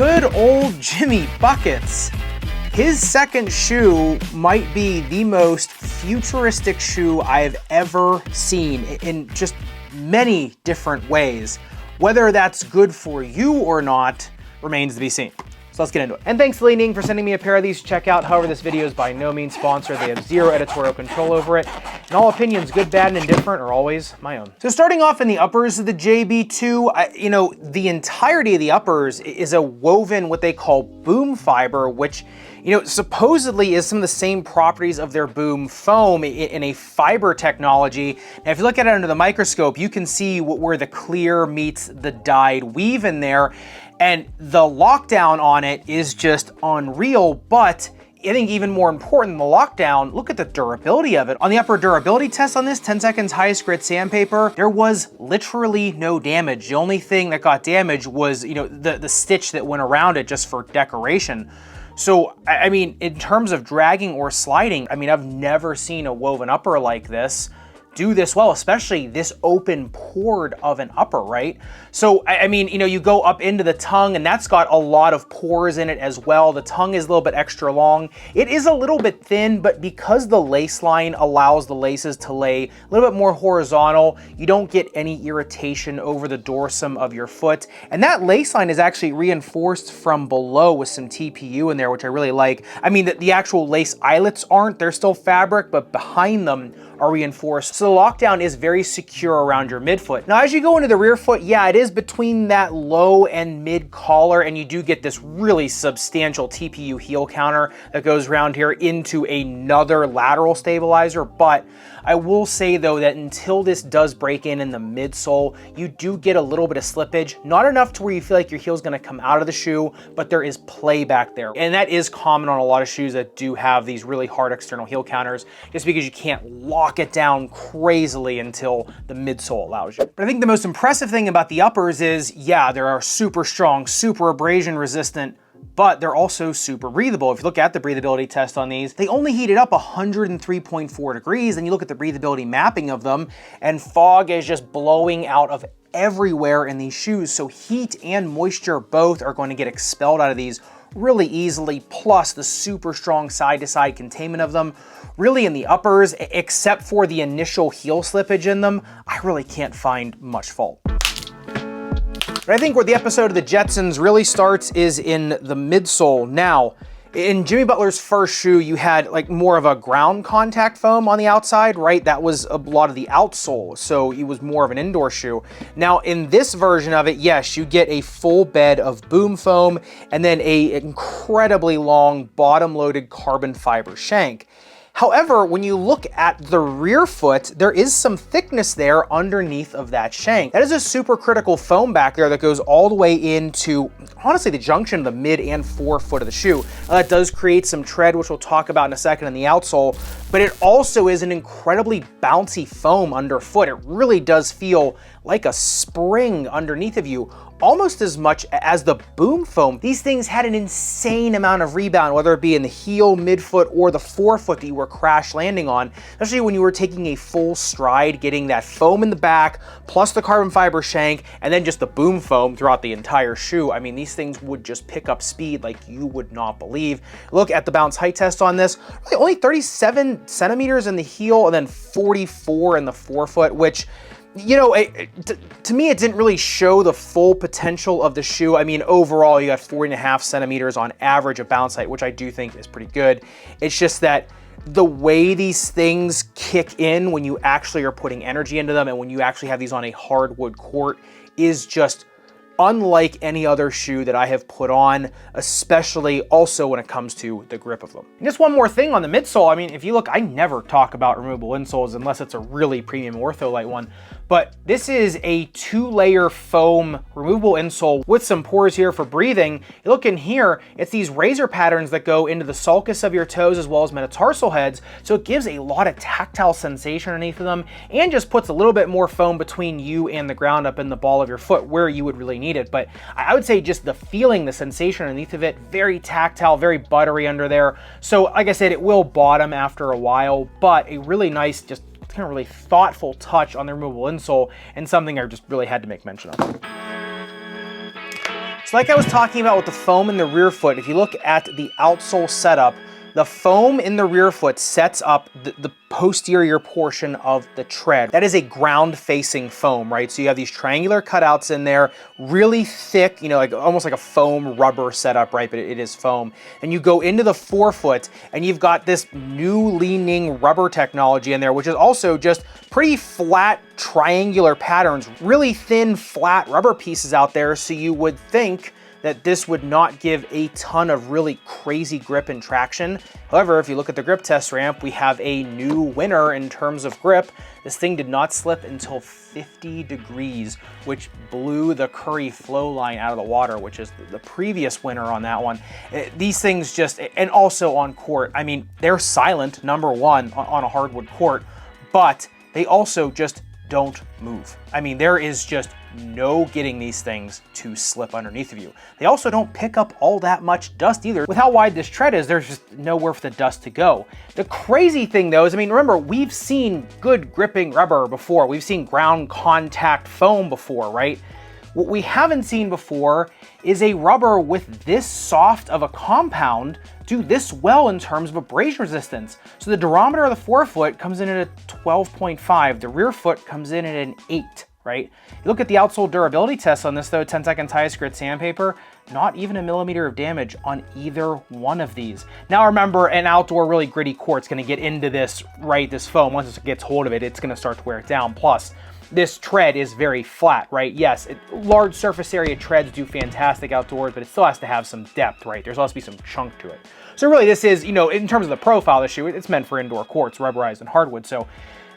good old Jimmy Buckets. His second shoe might be the most futuristic shoe I've ever seen in just many different ways. Whether that's good for you or not remains to be seen. So let's get into it. And thanks to Li-Ning for sending me a pair of these to check out. However, this video is by no means sponsored. They have zero editorial control over it. And all opinions, good, bad, and indifferent, are always my own. So starting off in the uppers of the JB2, the entirety of the uppers is a woven what they call boom fiber, which supposedly is some of the same properties of their boom foam in a fiber technology. Now, if you look at it under the microscope, you can see where the clear meets the dyed weave in there. And the lockdown on it is just unreal, but I think even more important than the lockdown, look at the durability of it. On the upper durability test on this, 10 seconds highest grit sandpaper, there was literally no damage. The only thing that got damaged was, the stitch that went around it just for decoration. So, I mean, in terms of dragging or sliding, I've never seen a woven upper like this do this well, especially this open pored of an upper, right? So, you go up into the tongue and that's got a lot of pores in it as well. The tongue is a little bit extra long. It is a little bit thin, but because the lace line allows the laces to lay a little bit more horizontal, you don't get any irritation over the dorsum of your foot. And that lace line is actually reinforced from below with some TPU in there, which I really like. The actual lace eyelets aren't, they're still fabric, but behind them are reinforced. So the lockdown is very secure around your midfoot. Now, as you go into the rear foot, yeah, it is between that low and mid collar, and you do get this really substantial TPU heel counter that goes around here into another lateral stabilizer. But I will say though that until this does break in the midsole, you do get a little bit of slippage, not enough to where you feel like your heel's gonna come out of the shoe, but there is play back there. And that is common on a lot of shoes that do have these really hard external heel counters, just because you can't lock it down crazily until the midsole allows you. But I think the most impressive thing about the uppers is, yeah, they are super strong, super abrasion resistant, but they're also super breathable. If you look at the breathability test on these, they only heated up 103.4 degrees, and you look at the breathability mapping of them, and fog is just blowing out of everywhere in these shoes. So heat and moisture both are going to get expelled out of these really easily, plus the super strong side-to-side containment of them. Really in the uppers, except for the initial heel slippage in them, I really can't find much fault. But I think where the episode of the Jetsons really starts is in the midsole. Now, in Jimmy Butler's first shoe, you had more of a ground contact foam on the outside, right? That was a lot of the outsole, so it was more of an indoor shoe. Now, in this version of it, yes, you get a full bed of boom foam and then a incredibly long bottom-loaded carbon fiber shank. However, when you look at the rear foot, there is some thickness there underneath of that shank. That is a super critical foam back there that goes all the way into, honestly, the junction of the mid and forefoot of the shoe. Now, that does create some tread, which we'll talk about in a second in the outsole, but it also is an incredibly bouncy foam underfoot. It really does feel like a spring underneath of you, almost as much as the boom foam. These things had an insane amount of rebound, whether it be in the heel, midfoot, or the forefoot that you were crash landing on, especially when you were taking a full stride, getting that foam in the back, plus the carbon fiber shank, and then just the boom foam throughout the entire shoe. These things would just pick up speed like you would not believe. Look at the bounce height test on this, really only 37 centimeters in the heel and then 44 in the forefoot, which, to me, it didn't really show the full potential of the shoe. Overall, you got 40.5 centimeters on average of bounce height, which I do think is pretty good. It's just that the way these things kick in when you actually are putting energy into them and when you actually have these on a hardwood court is just unlike any other shoe that I have put on, especially also when it comes to the grip of them. And just one more thing on the midsole. If you look, I never talk about removable insoles unless it's a really premium Ortholite one, but this is a 2-layer foam removable insole with some pores here for breathing. You look in here, it's these razor patterns that go into the sulcus of your toes as well as metatarsal heads, so it gives a lot of tactile sensation underneath of them and just puts a little bit more foam between you and the ground up in the ball of your foot where you would really need it. But I would say just the feeling, the sensation underneath of it, very tactile, very buttery under there. So like I said, it will bottom after a while, but a really nice, just kind of really thoughtful touch on the removable insole, and something I just really had to make mention of. So like I was talking about with the foam in the rear foot, if you look at the outsole setup, the foam in the rear foot sets up the posterior portion of the tread. That is a ground-facing foam, right? So you have these triangular cutouts in there, really thick, you know, like almost like a foam rubber setup, right? But it is foam. And you go into the forefoot, and you've got this new Li-Ning rubber technology in there, which is also just pretty flat, triangular patterns, really thin, flat rubber pieces out there. So you would think that this would not give a ton of really crazy grip and traction. However, if you look at the grip test ramp, we have a new winner in terms of grip. This thing did not slip until 50 degrees, which blew the Curry flow line out of the water, which is the previous winner on that one. These things just, and also on court, I mean, they're silent, number one, on a hardwood court, but they also just don't move. I mean, there is just no getting these things to slip underneath of you. They also don't pick up all that much dust either. With how wide this tread is, there's just nowhere for the dust to go. The crazy thing though is, I mean, remember, we've seen good gripping rubber before. We've seen ground contact foam before, right? What we haven't seen before is a rubber with this soft of a compound do this well in terms of abrasion resistance. So the durometer of the forefoot comes in at a 12.5. The rear foot comes in at an 8, right? You look at the outsole durability test on this though, 10 seconds highest grit sandpaper, not even a millimeter of damage on either one of these. Now remember, an outdoor really gritty court's gonna get into this, right, this foam. Once it gets hold of it, it's gonna start to wear it down. Plus, this tread is very flat, right? Yes, large surface area treads do fantastic outdoors, but it still has to have some depth, right? There's also be some chunk to it. So really this is, you know, in terms of the profile of the shoe, it's meant for indoor courts, rubberized and hardwood. So,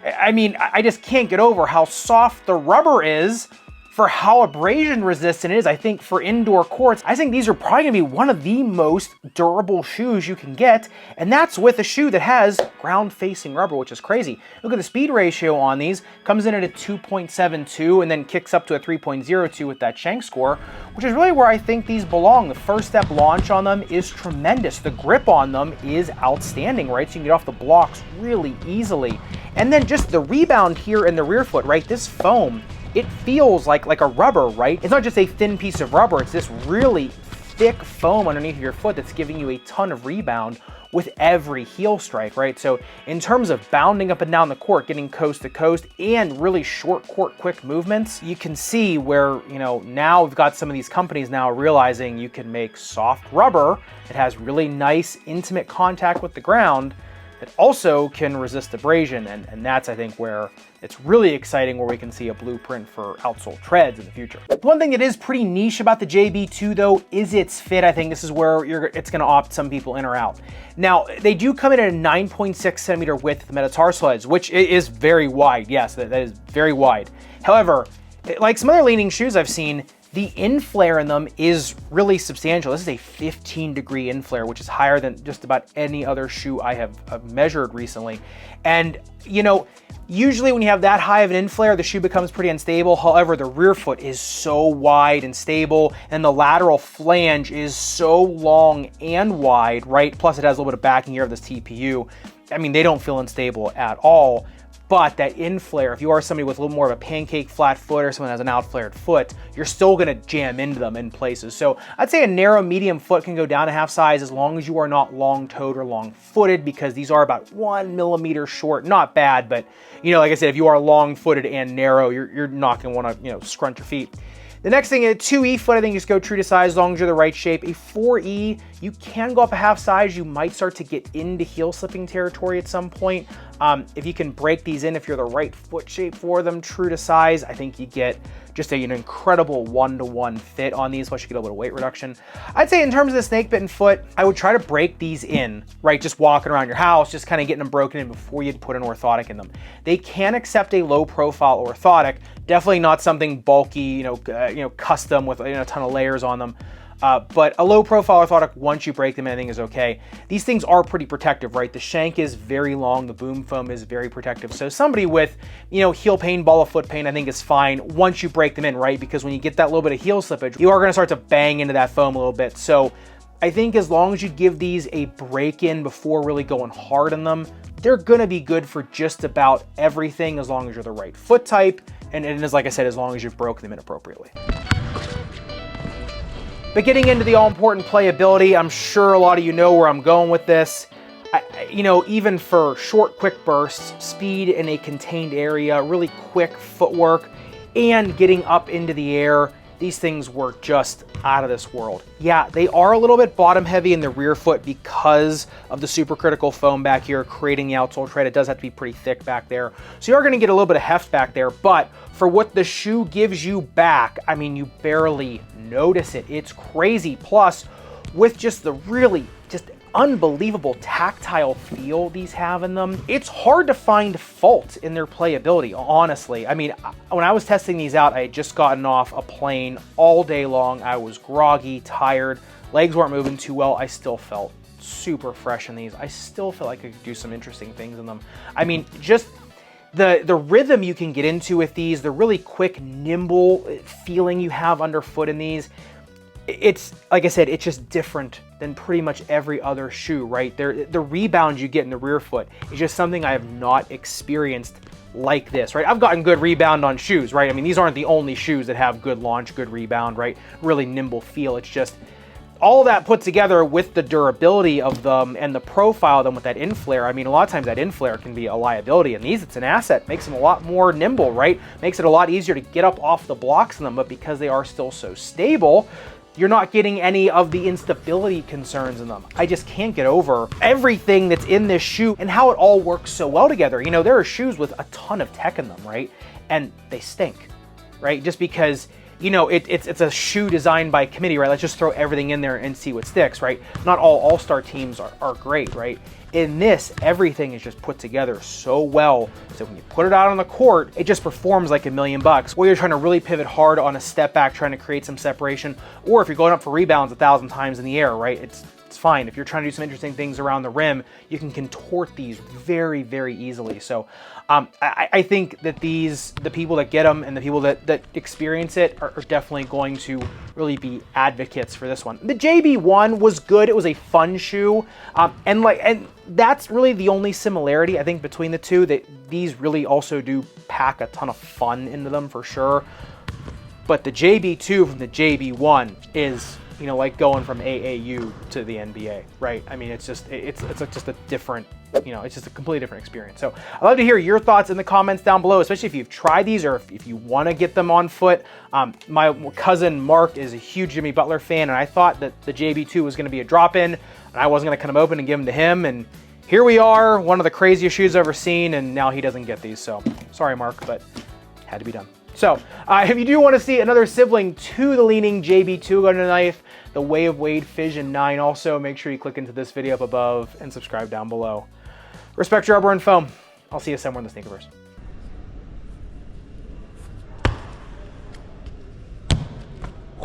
I mean, I just can't get over how soft the rubber is for how abrasion resistant it is. I think for indoor courts, I think these are probably gonna be one of the most durable shoes you can get, and that's with a shoe that has ground-facing rubber, which is crazy. Look at the speed ratio on these, comes in at a 2.72 and then kicks up to a 3.02 with that shank score, which is really where I think these belong. The first step launch on them is tremendous. The grip on them is outstanding, right? So you can get off the blocks really easily. And then just the rebound here in the rear foot, right? This foam, it feels like a rubber, right? It's not just a thin piece of rubber, it's this really thick foam underneath your foot that's giving you a ton of rebound with every heel strike, right? So in terms of bounding up and down the court, getting coast to coast, and really short court quick movements, you can see where, you know, now we've got some of these companies now realizing you can make soft rubber that has really nice intimate contact with the ground that also can resist abrasion, and that's, I think, where it's really exciting, where we can see a blueprint for outsole treads in the future. One thing that is pretty niche about the JB2 though is its fit. I think this is where it's gonna opt some people in or out. Now, they do come in at a 9.6 centimeter width metatarsal edge, which is very wide. Yes, that is very wide. However, like some other Li-Ning shoes I've seen, the inflare in them is really substantial. This is a 15-degree inflare, which is higher than just about any other shoe I have measured recently. And, you know, usually when you have that high of an inflare, the shoe becomes pretty unstable. However, the rear foot is so wide and stable, and the lateral flange is so long and wide, right? Plus it has a little bit of backing here of this TPU. I mean, they don't feel unstable at all. But that inflare, if you are somebody with a little more of a pancake flat foot or someone that has an outflared foot, you're still gonna jam into them in places. So I'd say a narrow medium foot can go down a half size as long as you are not long-toed or long-footed, because these are about 1 millimeter short. Not bad, but you know, like I said, if you are long-footed and narrow, you're not gonna wanna, you know, scrunch your feet. The next thing, a 2E foot, I think just go true to size as long as you're the right shape. A 4E, you can go up a half size. You might start to get into heel slipping territory at some point. If you can break these in, if you're the right foot shape for them, true to size, I think you get just an incredible one-to-one fit on these, plus you get a little weight reduction. I'd say in terms of the snake bitten foot, I would try to break these in, right? Just walking around your house, just kind of getting them broken in before you'd put an orthotic in them. They can accept a low profile orthotic, definitely not something bulky, you know, custom with a ton of layers on them. But a low profile orthotic, once you break them, anything is okay. These things are pretty protective, right? The shank is very long, the boom foam is very protective. So somebody with, you know, heel pain, ball of foot pain, I think is fine once you break them in, right? Because when you get that little bit of heel slippage, you are gonna start to bang into that foam a little bit. So I think as long as you give these a break in before really going hard on them, they're gonna be good for just about everything as long as you're the right foot type. And as like I said, as long as you've broken them in appropriately. But getting into the all-important playability, I'm sure a lot of you know where I'm going with this. You know, even for short, quick bursts, speed in a contained area, really quick footwork, and getting up into the air, these things were just out of this world. Yeah, they are a little bit bottom heavy in the rear foot because of the supercritical foam back here creating the outsole tread. It does have to be pretty thick back there. So you are gonna get a little bit of heft back there, but for what the shoe gives you back, I mean, you barely notice it. It's crazy. Plus, with just the really just unbelievable tactile feel these have in them, it's hard to find fault in their playability, honestly. I mean, when I was testing these out, I had just gotten off a plane all day long. I was groggy, tired, legs weren't moving too well. I still felt super fresh in these. I still feel like I could do some interesting things in them. I mean, just the rhythm you can get into with these, the really quick, nimble feeling you have underfoot in these, it's, like I said, it's just different than pretty much every other shoe, right? The rebound you get in the rear foot is just something I have not experienced like this, right? I've gotten good rebound on shoes, right? I mean, these aren't the only shoes that have good launch, good rebound, right? Really nimble feel. It's just all that put together with the durability of them and the profile of them with that in-flare. I mean, a lot of times that in-flare can be a liability. And these, it's an asset. Makes them a lot more nimble, right? Makes it a lot easier to get up off the blocks in them, but because they are still so stable, you're not getting any of the instability concerns in them. I just can't get over everything that's in this shoe and how it all works so well together. You know, there are shoes with a ton of tech in them, right? And they stink, right? Just because, you know, it's a shoe designed by committee, right? Let's just throw everything in there and see what sticks, right? Not all all-star teams are great, right? In this, everything is just put together so well, so when you put it out on the court, it just performs like $1,000,000. Or you're trying to really pivot hard on a step back, trying to create some separation, or if you're going up for rebounds 1,000 times in the air, right? It's fine. If you're trying to do some interesting things around the rim, you can contort these very, very easily. So I think that the people that get them and the people that experience it are definitely going to really be advocates for this one. The JB1 was good. It was a fun shoe. And that's really the only similarity, I think, between the two, that these really also do pack a ton of fun into them for sure. But the JB2 from the JB1 is, you know, like going from AAU to the NBA, right? I mean, it's just a different, you know, it's just a completely different experience. So I'd love to hear your thoughts in the comments down below, especially if you've tried these or if you want to get them on foot. My cousin Mark is a huge Jimmy Butler fan, and I thought that the JB2 was going to be a drop-in, and I wasn't going to cut them open and give them to him. And here we are, one of the craziest shoes I've ever seen, and now he doesn't get these. So sorry, Mark, but had to be done. So if you do want to see another sibling to the Li-Ning JB2 gun and knife, the Way of Wade Fission 9, also make sure you click into this video up above and subscribe down below. Respect your rubber and foam. I'll see you somewhere in the Sneakerverse.